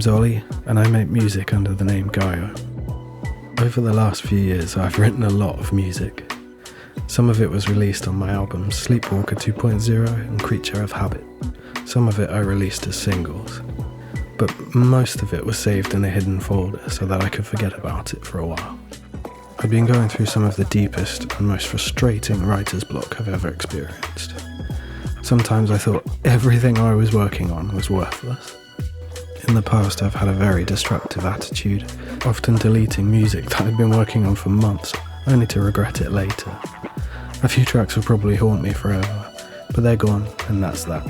name's Ollie, and I make music under the name Giyo. Over the last few years, I've written a lot of music. Some of it was released on my albums Sleepwalker 2.0 and Creature of Habit. Some of it I released as singles, but most of it was saved in a hidden folder so that I could forget about it for a while. I'd been going through some of the deepest and most frustrating writer's block I've ever experienced. Sometimes I thought everything I was working on was worthless. In the past, I've had a very destructive attitude, often deleting music that I'd been working on for months, only to regret it later. A few tracks will probably haunt me forever, but they're gone, and that's that.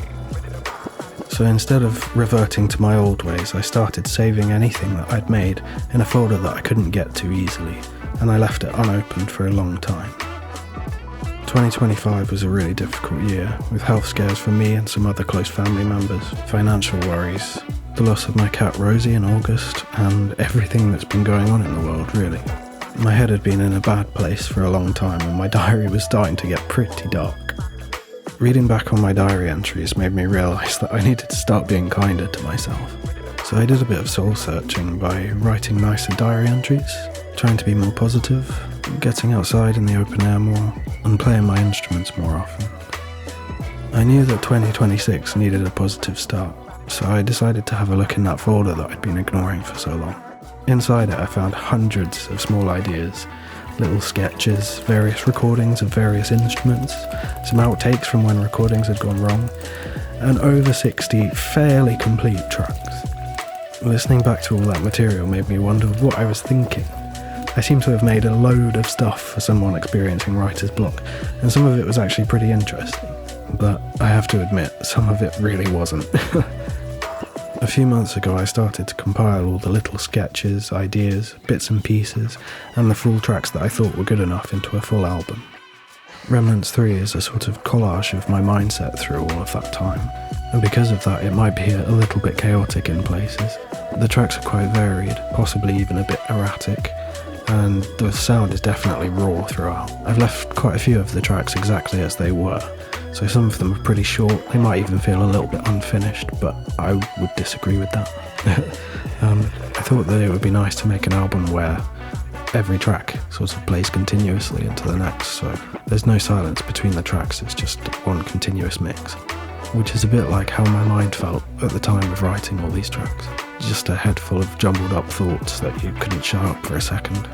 So instead of reverting to my old ways, I started saving anything that I'd made in a folder that I couldn't get to easily, and I left it unopened for a long time. 2025 was a really difficult year, with health scares for me and some other close family members, financial worries, the loss of my cat Rosie in August, and everything that's been going on in the world, really. My head had been in a bad place for a long time, and my diary was starting to get pretty dark. Reading back on my diary entries made me realise that I needed to start being kinder to myself. So I did a bit of soul searching by writing nicer diary entries, trying to be more positive, getting outside in the open air more, and playing my instruments more often. I knew that 2026 needed a positive start, so I decided to have a look in that folder that I'd been ignoring for so long. Inside it I found hundreds of small ideas, little sketches, various recordings of various instruments, some outtakes from when recordings had gone wrong, and over 60 fairly complete tracks. Listening back to all that material made me wonder what I was thinking. I seem to have made a load of stuff for someone experiencing writer's block, and some of it was actually pretty interesting. But I have to admit, some of it really wasn't. A few months ago I started to compile all the little sketches, ideas, bits and pieces, and the full tracks that I thought were good enough into a full album. Remnants 3 is a sort of collage of my mindset through all of that time, and because of that it might be a little bit chaotic in places. The tracks are quite varied, possibly even a bit erratic, and the sound is definitely raw throughout. I've left quite a few of the tracks exactly as they were, so some of them are pretty short, they might even feel a little bit unfinished, but I would disagree with that. I thought that it would be nice to make an album where every track sort of plays continuously into the next, so there's no silence between the tracks, it's just one continuous mix, which is a bit like how my mind felt at the time of writing all these tracks. Just a head full of jumbled up thoughts that you couldn't shut up for a second.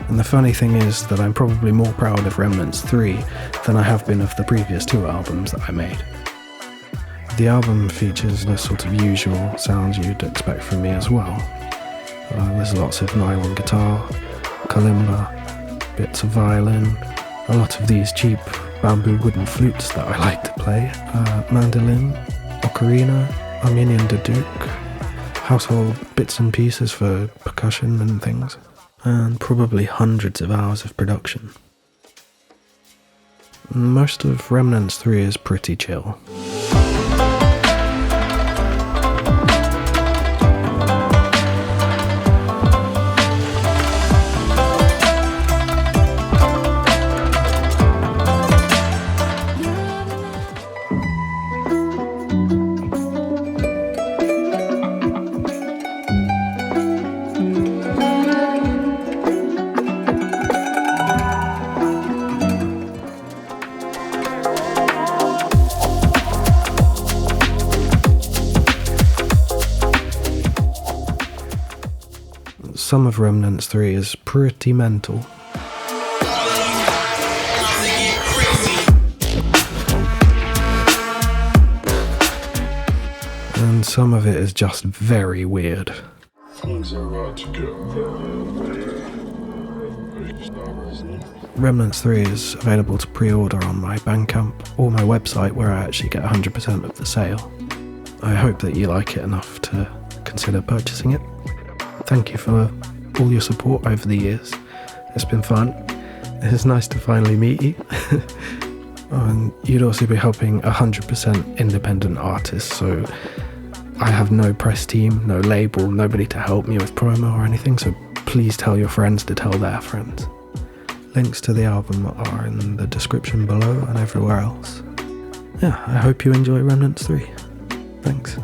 And the funny thing is that I'm probably more proud of Remnants 3 than I have been of the previous 2 albums that I made. The album features the sort of usual sounds you'd expect from me as well. There's lots of nylon guitar, kalimba, bits of violin, a lot of these cheap bamboo wooden flutes that I like to play, mandolin, ocarina, Armenian duduk, household bits and pieces for percussion and things, and probably hundreds of hours of production. Most of Remnants 3 is pretty chill. Some of Remnants 3 is pretty mental. And some of it is just very weird. Things are about to get very. Remnants 3 is available to pre-order on my Bandcamp or my website where I actually get 100% of the sale. I hope that you like it enough to consider purchasing it. Thank you for all your support over the years. It's been fun. It's nice to finally meet you. And you'd also be helping 100% independent artists, so I have no press team, no label, nobody to help me with promo or anything, so please tell your friends to tell their friends. Links to the album are in the description below and everywhere else. Yeah, I hope you enjoy Remnants 3. Thanks.